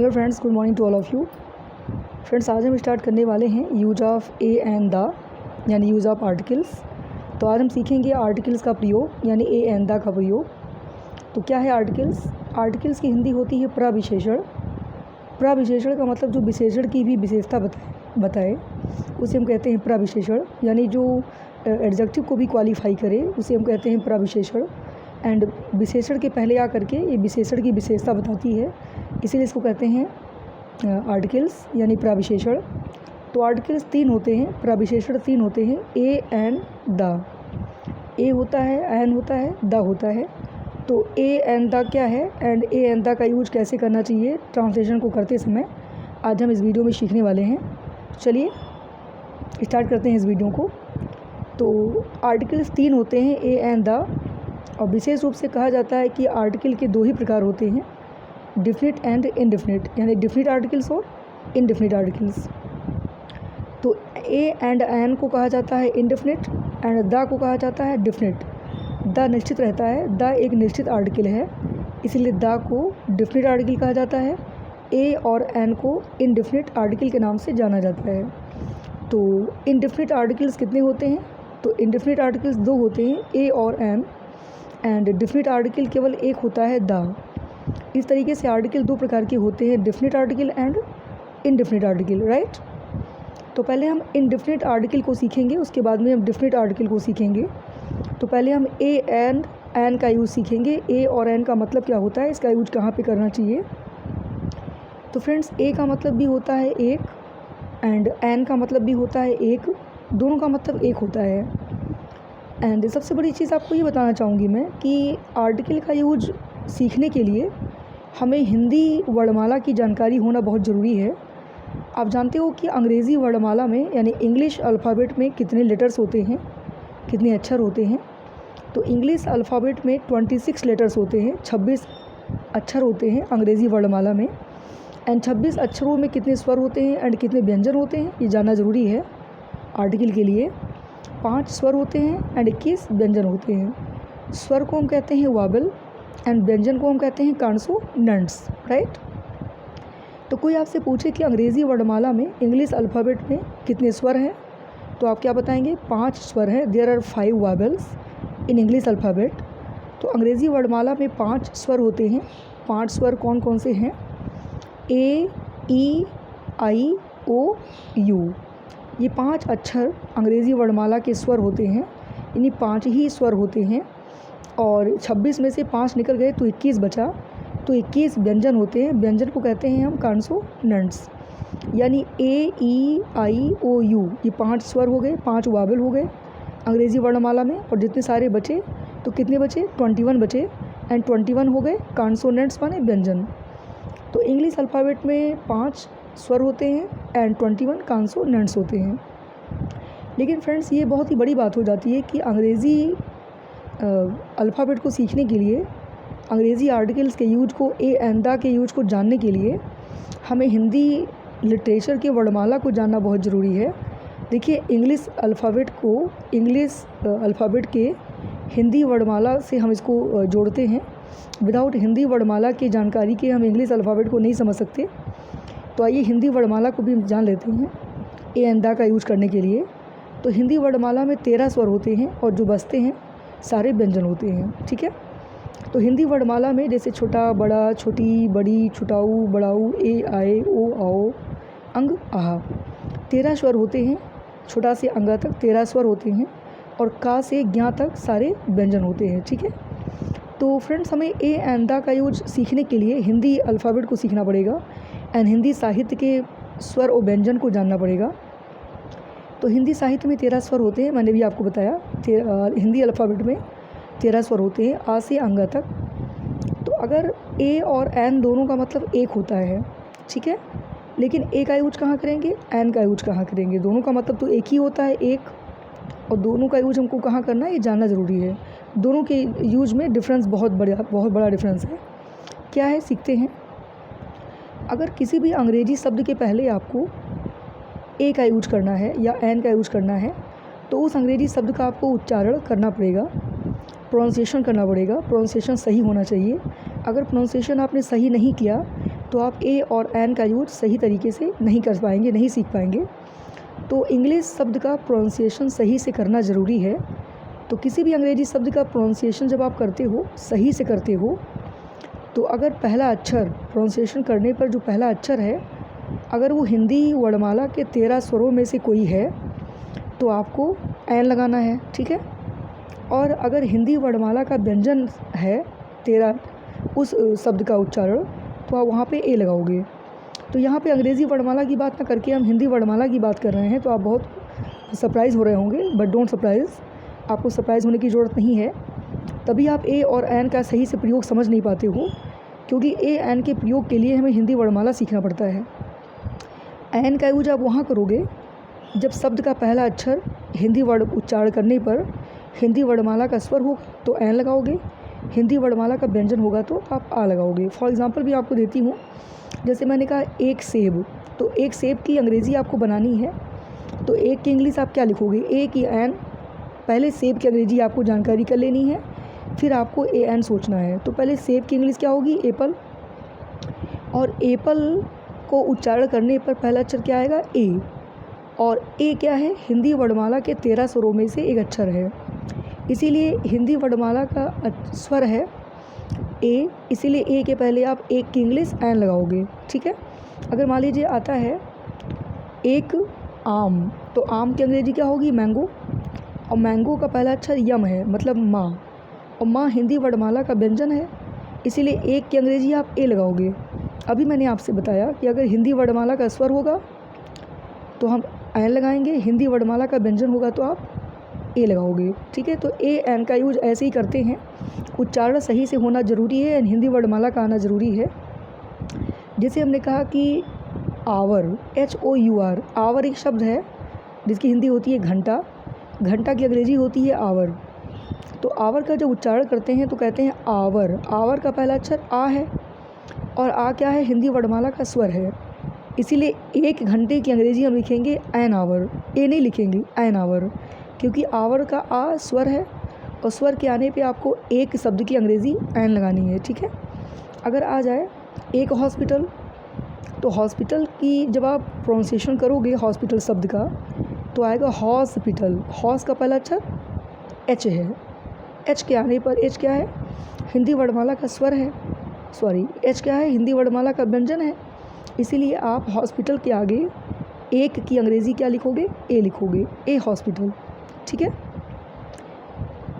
Hello friends, good morning to all of you. Friends, आज हम start करने वाले हैं use of A and the, यानी यूज़ ऑफ आर्टिकल्स। तो आज हम सीखेंगे आर्टिकल्स का प्रयोग, यानी ए एंड द का प्रयोग। तो क्या है आर्टिकल्स? आर्टिकल्स की हिंदी होती है प्रविशेषण। प्रविशेषण का मतलब जो विशेषण की भी विशेषता बताए उसे हम कहते हैं प्रविशेषण, यानी जो एडजेक्टिव को भी क्वालिफाई करे उसे हम कहते हैं प्रविशेषण। एंड विशेषण के पहले आ करके ये विशेषण की विशेषता बताती है, इसीलिए इसको कहते हैं आर्टिकल्स यानी प्रविशेषण। तो आर्टिकल्स तीन होते हैं, प्रविशेषण तीन होते हैं, ए एंड द। ए होता है, एन होता है, द होता है। तो ए एंड द क्या है एंड ए एंड द का यूज कैसे करना चाहिए ट्रांसलेशन को करते समय, आज हम इस वीडियो में सीखने वाले हैं। चलिए स्टार्ट करते हैं इस वीडियो को। तो आर्टिकल्स तीन होते हैं, ए एंड द, और विशेष रूप से कहा जाता है कि आर्टिकल के दो ही प्रकार होते हैं, डिफिनिट एंड इनडिफिनिट, यानी डिफिनिट आर्टिकल्स और इनडिफिनिट आर्टिकल्स। तो ए एंड एन को कहा जाता है इनडिफिनिट एंड द को कहा जाता है डिफिनिट। द निश्चित रहता है, द एक निश्चित आर्टिकल है, इसीलिए द को डिफिनिट आर्टिकल कहा जाता है। ए और एन को इनडिफिनिट आर्टिकल के नाम से जाना जाता है। तो इनडिफिनिट आर्टिकल्स कितने होते हैं? तो इनडिफिनिट आर्टिकल्स दो होते हैं, ए और एन, एंड डिफिनिट आर्टिकल केवल एक होता है, द। इस तरीके से आर्टिकल दो प्रकार के होते हैं, definite article and indefinite article, right. तो पहले हम इनडिफिनिट आर्टिकल को सीखेंगे, उसके बाद में हम डिफिनिट आर्टिकल को सीखेंगे। तो पहले हम ए एंड एन का यूज़ सीखेंगे। ए और एन का मतलब क्या होता है, इसका यूज कहाँ पे करना चाहिए। तो फ्रेंड्स, ए का मतलब भी होता है एक एंड एन का मतलब भी होता है एक, दोनों का मतलब एक होता है। एंड सबसे बड़ी चीज़ आपको ये बताना चाहूँगी मैं कि आर्टिकल का यूज सीखने के लिए हमें हिंदी वर्णमाला की जानकारी होना बहुत ज़रूरी है। आप जानते हो कि अंग्रेज़ी वर्णमाला में यानी इंग्लिश अल्फ़ाबेट में कितने लेटर्स होते हैं, कितने अक्षर होते हैं। तो इंग्लिश अल्फ़ाबेट में 26 लेटर्स होते हैं, 26 अक्षर होते हैं अंग्रेज़ी वर्णमाला में। एंड 26 अक्षरों में कितने स्वर होते हैं एंड कितने व्यंजन होते हैं, ये जानना ज़रूरी है आर्टिकल के लिए। 5 स्वर होते हैं एंड 21 व्यंजन होते हैं। स्वर को हम कहते हैं वावल एंड व्यंजन को हम कहते हैं कॉन्सोनेंट्स, राइट। तो कोई आपसे पूछे कि अंग्रेज़ी वर्णमाला में इंग्लिश अल्फ़ाबेट में कितने स्वर हैं, तो आप क्या बताएंगे? 5 स्वर हैं। There are 5 vowels in English alphabet. तो अंग्रेज़ी वर्णमाला में 5 स्वर होते हैं। 5 स्वर कौन कौन से हैं? ए, ई, आई, ओ, यू। ये 5 अक्षर अंग्रेज़ी वर्णमाला के स्वर होते हैं, इन्हीं 5 ही स्वर होते हैं। और 26 में से 5 निकल गए तो 21 बचा, तो 21 व्यंजन होते हैं। व्यंजन को कहते हैं हम कॉन्सोनेंट्स, यानी ए, ई, आई, ओ, यू, ये 5 स्वर हो गए, 5 वावल हो गए अंग्रेज़ी वर्णमाला में। और जितने सारे बचे, तो कितने बचे? 21 बचे, एंड 21 हो गए कॉन्सोनेंट्स माने व्यंजन। तो इंग्लिश अल्फ़ाबेट में 5 स्वर होते हैं एंड 21 कॉन्सोनेंट्स होते हैं। लेकिन फ्रेंड्स, ये बहुत ही बड़ी बात हो जाती है कि अंग्रेज़ी अल्फ़ाबेट को सीखने के लिए, अंग्रेज़ी आर्टिकल्स के यूज को, ए एंड द के यूज को जानने के लिए हमें हिंदी लिटरेचर के वर्णमाला को जानना बहुत ज़रूरी है। देखिए, इंग्लिश अल्फ़ाबेट के हिंदी वर्णमाला से हम इसको जोड़ते हैं। विदाउट हिंदी वर्णमाला की जानकारी के हम इंग्लिश अल्फ़ाबेट को नहीं समझ सकते। तो आइए हिंदी वर्णमाला को भी हम जान लेते हैं ए एंड द का यूज करने के लिए। तो हिंदी वर्णमाला में 13 स्वर होते हैं और जो बचते हैं सारे व्यंजन होते हैं, ठीक है। तो हिंदी वर्णमाला में जैसे छोटा, बड़ा, छोटी, बड़ी, छुटाऊ, बड़ाऊ, ए, आए, ओ, आओ, अंग, आहा, 13 स्वर होते हैं। छोटा से अंगा तक 13 स्वर होते हैं और का से ज्ञा तक सारे व्यंजन होते हैं, ठीक है। तो फ्रेंड्स, हमें ए एंड द का यूज सीखने के लिए हिंदी अल्फ़ाबेट को सीखना पड़ेगा एंड हिंदी साहित्य के स्वर और व्यंजन को जानना पड़ेगा। तो हिंदी साहित्य में 13 स्वर होते हैं, मैंने भी आपको बताया। हिंदी अल्फ़ाबेट में 13 स्वर होते हैं, आ से अंगा तक। तो अगर ए और एन दोनों का मतलब एक होता है, ठीक है, लेकिन ए का यूज कहाँ करेंगे, एन का यूज कहाँ करेंगे? दोनों का मतलब तो एक ही होता है, एक, और दोनों का यूज हमको कहाँ करना है ये जानना ज़रूरी है। दोनों के यूज में डिफरेंस बहुत बड़ा डिफरेंस है। क्या है, सीखते हैं। अगर किसी भी अंग्रेजी शब्द के पहले आपको ए का यूज करना है या एन का यूज करना है, तो उस अंग्रेजी शब्द का आपको उच्चारण करना पड़ेगा, प्रोनाउंसिएशन करना पड़ेगा। प्रोनाउंसिएशन सही होना चाहिए। अगर प्रोनाउंसिएशन आपने सही नहीं किया तो आप ए और एन का यूज सही तरीके से नहीं कर पाएंगे, नहीं सीख पाएंगे। तो इंग्लिश शब्द का प्रोनाउंसिएशन सही से करना ज़रूरी है। तो किसी भी अंग्रेजी शब्द का प्रोनाउंसिएशन जब आप करते हो, सही से करते हो, तो अगर पहला अक्षर प्रोनाउंसिएशन करने पर जो पहला अक्षर है, अगर वो हिंदी वर्णमाला के 13 स्वरों में से कोई है तो आपको एन लगाना है, ठीक है। और अगर हिंदी वर्णमाला का व्यंजन है 13 उस शब्द का उच्चारण, तो आप वहाँ पे ए लगाओगे। तो यहाँ पे अंग्रेज़ी वर्णमाला की बात ना करके हम हिंदी वर्णमाला की बात कर रहे हैं, तो आप बहुत सरप्राइज़ हो रहे होंगे, बट डोंट सरप्राइज़, आपको सरप्राइज़ होने की ज़रूरत नहीं है। तभी आप ए और एन का सही से प्रयोग समझ नहीं पाते हो, क्योंकि ए एन के प्रयोग के लिए हमें हिंदी वर्णमाला सीखना पड़ता है। एन का यूज आप वहाँ करोगे जब शब्द का पहला अक्षर हिंदी वर्ण उच्चारण करने पर हिंदी वर्णमाला का स्वर हो तो एन लगाओगे, हिंदी वर्णमाला का व्यंजन होगा तो आप आ लगाओगे। फॉर एग्ज़ाम्पल भी आपको देती हूँ, जैसे मैंने कहा एक सेब, तो एक सेब की अंग्रेज़ी आपको बनानी है, तो एक की इंग्लिश आप क्या लिखोगे, ए की एन। पहले सेब की अंग्रेज़ी आपको जानकारी कर लेनी है, फिर आपको ए एन सोचना है। तो पहले सेब की इंग्लिश क्या होगी, एप्पल, और एप्पल को उच्चारण करने पर पहला अक्षर क्या आएगा, ए, और ए क्या है, हिंदी वर्णमाला के 13 स्वरों में से एक अक्षर है, इसीलिए हिंदी वर्णमाला का स्वर है ए, इसीलिए ए के पहले आप एक की इंग्लिश एन लगाओगे, ठीक है। अगर मान लीजिए आता है एक आम, तो आम की अंग्रेजी क्या होगी, मैंगो, और मैंगो का पहला अक्षर यम है, मतलब माँ, और माँ हिंदी वर्णमाला का व्यंजन है, इसीलिए एक की अंग्रेजी आप ए लगाओगे। अभी मैंने आपसे बताया कि अगर हिंदी वर्णमाला का स्वर होगा तो हम एन लगाएंगे, हिंदी वर्णमाला का व्यंजन होगा तो आप ए लगाओगे, ठीक है। तो ए एन का यूज ऐसे ही करते हैं, उच्चारण सही से होना ज़रूरी है, एंड हिंदी वर्णमाला का आना ज़रूरी है। जैसे हमने कहा कि आवर, HOUR, आवर एक शब्द है जिसकी हिंदी होती है घंटा, घंटा की अंग्रेजी होती है आवर। तो आवर का जब उच्चारण करते हैं तो कहते हैं आवर, आवर का पहला अक्षर आ है, और आ क्या है, हिंदी वर्णमाला का स्वर है, इसीलिए एक घंटे की अंग्रेजी हम लिखेंगे एन आवर, ए नहीं लिखेंगे, एन आवर, क्योंकि आवर का आ स्वर है, और स्वर के आने पे आपको एक शब्द की अंग्रेज़ी एन लगानी है, ठीक है। अगर आ जाए एक हॉस्पिटल, तो हॉस्पिटल की जब आप प्रोनाउंसिएशन करोगे हॉस्पिटल शब्द का, तो आएगा हॉस्पिटल, हॉस का पहला अक्षर एच है, एच के आने पर, एच क्या है, हिंदी वर्णमाला का स्वर है, सॉरी एच क्या है, हिंदी वर्णमाला का व्यंजन है, इसीलिए आप हॉस्पिटल के आगे एक की अंग्रेज़ी क्या लिखोगे, ए लिखोगे, ए हॉस्पिटल, ठीक है।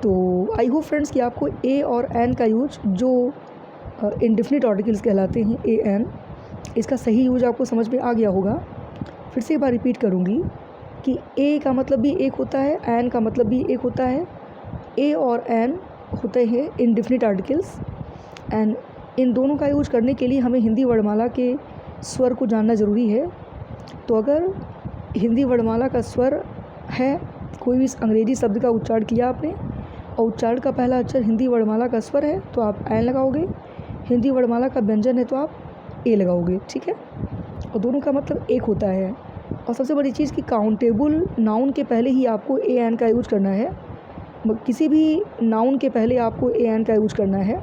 तो आई होप फ्रेंड्स कि आपको ए और एन का यूज जो इंडेफिनिट आर्टिकल्स कहलाते हैं, ए एन, इसका सही यूज आपको समझ में आ गया होगा। फिर से एक बार रिपीट करूँगी कि ए का मतलब भी एक होता है, एन का मतलब भी एक होता है। ए और एन होते हैं इंडेफिनिट आर्टिकल्स, एंड इन दोनों का यूज करने के लिए हमें हिंदी वर्णमाला के स्वर को जानना ज़रूरी है। तो अगर हिंदी वर्णमाला का स्वर है, कोई भी अंग्रेजी शब्द का उच्चारण किया आपने और उच्चारण का पहला अक्षर हिंदी वर्णमाला का स्वर है तो आप एन लगाओगे, हिंदी वर्णमाला का व्यंजन है तो आप ए लगाओगे, ठीक है। और दोनों का मतलब एक होता है। और सबसे बड़ी चीज़ कि काउंटेबल नाउन के पहले ही आपको ए एन का यूज करना है, किसी भी नाउन के पहले आपको ए एन का यूज करना है।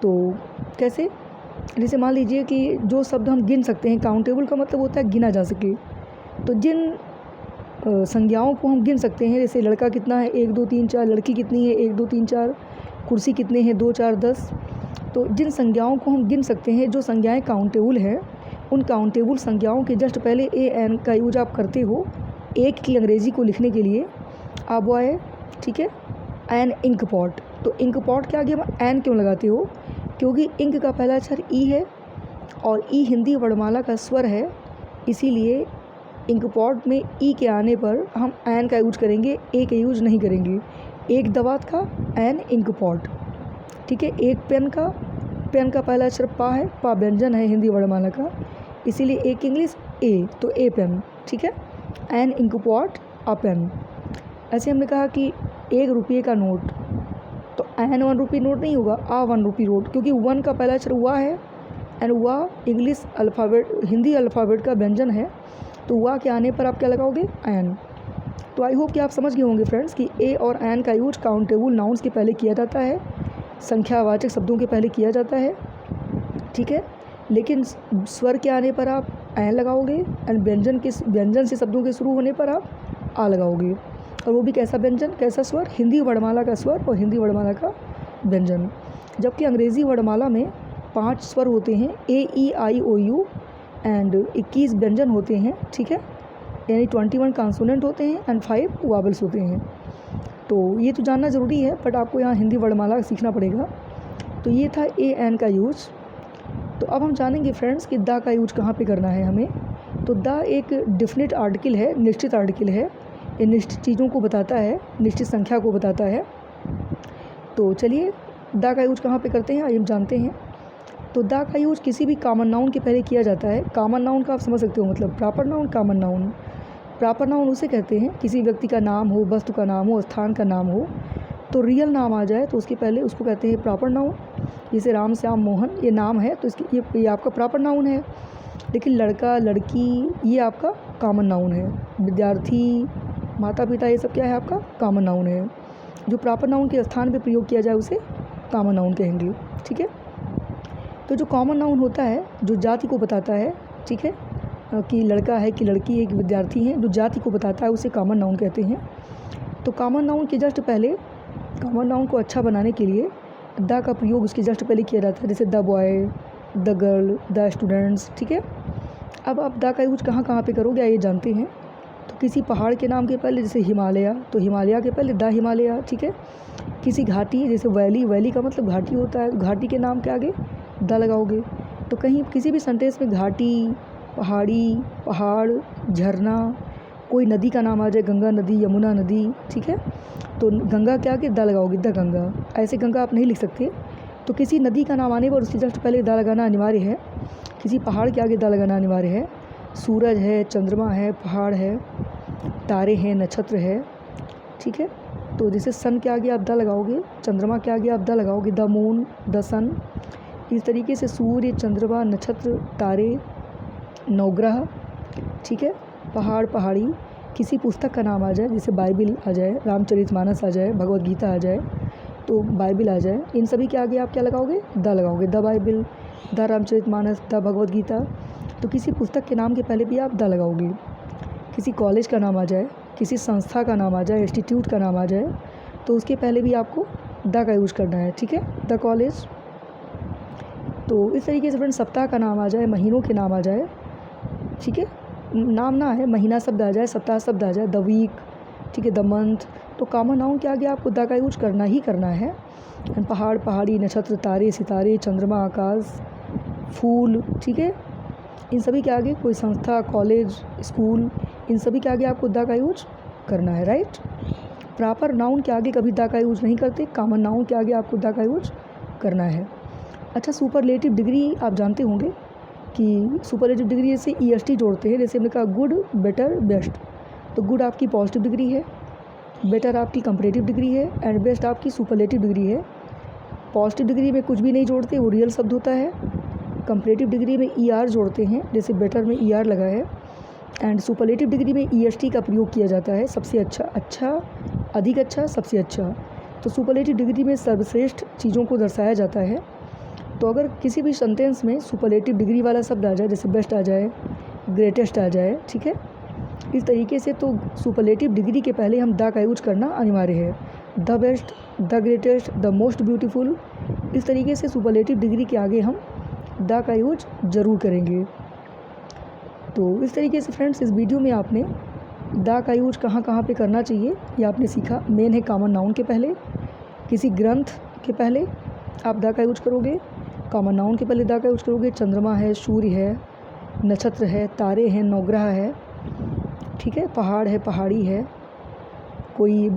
तो कैसे, जैसे मान लीजिए कि जो शब्द हम गिन सकते हैं, काउंटेबल का मतलब होता है गिना जा सके, तो जिन संज्ञाओं को हम गिन सकते हैं, जैसे लड़का कितना है 1 2 3 4, लड़की कितनी है 1 2 3 4, कुर्सी कितने हैं 2 4 10, तो जिन संज्ञाओं को हम गिन सकते हैं, जो संज्ञाएं काउंटेबल हैं, उन काउंटेबल संज्ञाओं के जस्ट पहले ए एन का यूज आप करते हो एक की अंग्रेज़ी को लिखने के लिए। आप वो आए, ठीक है, एन इंक पॉट, तो इंक पॉट के आगे हम एन क्यों लगाते हो, क्योंकि इंक का पहला अक्षर ई है और ई हिंदी वर्णमाला का स्वर है, इसीलिए इंक पॉट में ई के आने पर हम एन का यूज करेंगे, ए का यूज नहीं करेंगे। एक दवात का एन इंक पॉट, ठीक है। एक पेन का, पेन का पहला अक्षर पा है, पा व्यंजन है हिंदी वर्णमाला का, इसीलिए एक इंग्लिश ए, तो ए पेन, ठीक है। An ink pot a pen. ऐसे हमने कहा कि 1 रुपये का नोट, तो एन 1 रुपये नोट नहीं होगा, आ 1 रुपये नोट, क्योंकि 1 का पहला अक्षर हुआ है एंड हुआ इंग्लिश अल्फ़ाबेट, हिंदी अल्फ़ाबेट का व्यंजन है, तो हुआ के आने पर आप क्या लगाओगे, एन। तो आई होप कि आप समझ गए होंगे फ्रेंड्स कि ए और एन का यूज काउंटेबल नाउन्स के पहले किया जाता है, संख्यावाचक शब्दों के पहले किया जाता है, ठीक है। लेकिन स्वर के आने पर आप ऐ लगाओगे एंड व्यंजन से शब्दों के शुरू होने पर आप आ लगाओगे। और वो भी कैसा व्यंजन, कैसा स्वर, हिंदी वर्णमाला का स्वर और हिंदी वर्णमाला का व्यंजन। जबकि अंग्रेज़ी वर्णमाला में 5 स्वर होते हैं, ए ई आई ओ यू, एंड 21 व्यंजन होते हैं, ठीक है, यानी 21 कॉन्सोनेंट होते हैं एंड 5 वावल्स होते हैं। तो ये तो जानना ज़रूरी है, बट आपको यहाँ हिंदी वर्णमाला सीखना पड़ेगा। तो ये था ए एन का यूज। तो अब हम जानेंगे फ्रेंड्स कि द का यूज कहाँ पे करना है हमें। तो द एक डेफिनेट आर्टिकल है, निश्चित आर्टिकल है, ये निश्चित चीज़ों को बताता है, निश्चित संख्या को बताता है। तो चलिए द का यूज कहाँ पे करते हैं आइए हम जानते हैं। तो द का यूज किसी भी कॉमन नाउन के पहले किया जाता है। कॉमन नाउन का आप समझ सकते हो मतलब proper noun, common noun. Proper noun उसे कहते हैं किसी व्यक्ति का नाम हो, वस्तु का नाम हो, स्थान का नाम हो, तो रियल नाम आ जाए तो उसके पहले उसको कहते हैं प्रॉपर नाउन। जैसे राम श्याम मोहन ये नाम है तो इसकी ये आपका प्रॉपर नाउन है। लेकिन लड़का लड़की ये आपका कॉमन नाउन है। विद्यार्थी, माता पिता, ये सब क्या है आपका कॉमन नाउन है। जो प्रॉपर नाउन के स्थान पे प्रयोग किया जाए उसे कॉमन नाउन कहेंगे, ठीक है। तो जो कॉमन नाउन होता है जो जाति को बताता है, ठीक है, कि लड़का है कि लड़की है कि विद्यार्थी है, जो जाति को बताता है उसे कॉमन नाउन कहते हैं। तो कॉमन नाउन के जस्ट पहले, कॉमन नाउन को अच्छा बनाने के लिए द का प्रयोग उसके जस्ट पहले किया जाता है, जैसे the boy, the girl, the students, ठीक है। अब आप द का यूज कहाँ कहाँ पे करोगे आइए जानते हैं। तो किसी पहाड़ के नाम के पहले, जैसे हिमालय, तो हिमालय के पहले द हिमालय, ठीक है। किसी घाटी, जैसे वैली, वैली का मतलब घाटी होता है, घाटी के नाम के आगे द लगाओगे। तो कहीं किसी भी सेंटेंस में घाटी, पहाड़ी, पहाड़, झरना, कोई नदी का नाम आ जाए, गंगा नदी, यमुना नदी, ठीक है, तो गंगा के आगे द लगाओगे, द गंगा। ऐसे गंगा आप नहीं लिख सकते। तो किसी नदी का नाम आने पर उसके जस्ट पहले द लगाना अनिवार्य है। किसी पहाड़ के आगे द लगाना अनिवार्य है। सूरज है, चंद्रमा है, पहाड़ है, तारे हैं, नक्षत्र है, ठीक है। तो जैसे सन के आगे आप द लगाओगे, चंद्रमा के आगे आप द लगाओगे, द मून, द सन। इस तरीके से सूर्य, चंद्रमा, नक्षत्र, तारे, नवग्रह, ठीक है, पहाड़, पहाड़ी। किसी पुस्तक का नाम आ जाए, जैसे बाइबिल आ जाए, रामचरितमानस आ जाए, भगवद गीता आ जाए, तो बाइबिल आ जाए, इन सभी के आगे आप क्या लगाओगे, द लगाओगे, the Bible, the Ramcharitmanas, the Bhagavad Gita. तो किसी पुस्तक के नाम के पहले भी आप द लगाओगे। किसी कॉलेज का नाम आ जाए, किसी संस्था का नाम आ जाए, इंस्टीट्यूट का नाम आ जाए, तो उसके पहले भी आपको द का यूज़ करना है, ठीक है, द कॉलेज। तो इस तरीके से फ्रेंड्स सप्ताह का नाम आ जाए, महीनों के नाम आ जाए, ठीक है, नाम ना है, महीना शब्द आ जाए, सप्ताह शब्द आ जाए, द वीक, ठीक है, द मंथ। तो कॉमन नाउन के आगे आपको द का यूज करना ही करना है। पहाड़, पहाड़ी, नक्षत्र, तारे, सितारे, चंद्रमा, आकाश, फूल, ठीक है, इन सभी के आगे कोई संस्था, कॉलेज, स्कूल, इन सभी के आगे आपको द का यूज करना है, राइट। प्रॉपर नाउन के आगे कभी द का यूज नहीं करते, कॉमन नाउन के आगे आपको द का यूज करना है। अच्छा, सुपरलेटिव डिग्री आप जानते होंगे कि सुपरलेटिव डिग्री से EST जोड़ते हैं। जैसे हमने कहा गुड, बेटर, बेस्ट। तो गुड आपकी पॉजिटिव डिग्री है, बेटर आपकी कंपैरेटिव डिग्री है एंड बेस्ट आपकी सुपरलेटिव डिग्री है। पॉजिटिव डिग्री में कुछ भी नहीं जोड़ते, वो रियल शब्द होता है। कंपैरेटिव डिग्री में ER जोड़ते हैं, जैसे बेटर में ER लगा है। एंड सुपरलेटिव डिग्री में EST का प्रयोग किया जाता है, सबसे अच्छा, अच्छा, अधिक अच्छा, सबसे अच्छा। तो सुपरलेटिव डिग्री में सर्वश्रेष्ठ चीज़ों को दर्शाया जाता है। तो अगर किसी भी सेंटेंस में सुपरलेटिव डिग्री वाला शब्द आ जाए, जैसे बेस्ट आ जाए, ग्रेटेस्ट आ जाए, ठीक है, इस तरीके से, तो सुपरलेटिव डिग्री के पहले हम द का यूज करना अनिवार्य है। The best, the greatest, the most beautiful, इस तरीके से सुपरलेटिव डिग्री के आगे हम द का यूज ज़रूर करेंगे। तो इस तरीके से फ्रेंड्स इस वीडियो में आपने द का यूज कहाँ कहाँ पे करना चाहिए ये आपने सीखा। मेन है कॉमन नाउन के पहले, किसी ग्रंथ के पहले आप द का यूज करोगे, कॉमन नाउन के पहले द का यूज करोगे। चंद्रमा है, सूर्य है, नक्षत्र है, तारे हैं, नवग्रह है, ठीक है, पहाड़ है, पहाड़ी है, कोई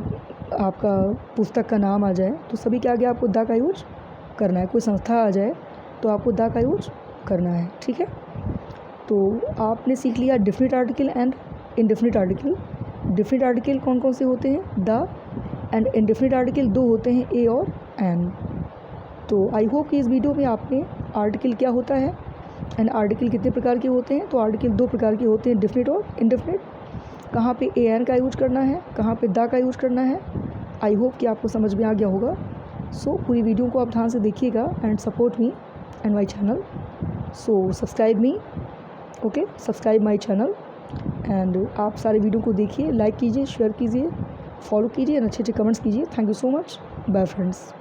आपका पुस्तक का नाम आ जाए तो सभी के आगे आपको द का यूज करना है। कोई संस्था आ जाए तो आपको द का यूज करना है, ठीक है। तो आपने सीख लिया definite article and indefinite article. Definite article कौन कौन से होते हैं, द, एंड इनडेफिनेट आर्टिकल 2 होते हैं, ए और एन। तो आई होप कि इस वीडियो में आपने आर्टिकल क्या होता है एंड आर्टिकल कितने प्रकार के होते हैं। तो आर्टिकल 2 प्रकार के होते हैं, डेफिनेट और इनडेफिनेट। कहाँ पे एन का यूज करना है, कहाँ पे द का यूज करना है। आई होप कि आपको समझ में आ गया होगा। सो पूरी वीडियो को आप ध्यान से देखिएगा and support me and my channel. So subscribe me, okay, subscribe my channel. And आप सारे वीडियो को देखिए, लाइक कीजिए, शेयर कीजिए, फॉलो कीजिए एंड अच्छे अच्छे कमेंट्स कीजिए। Thank you so much. Bye friends.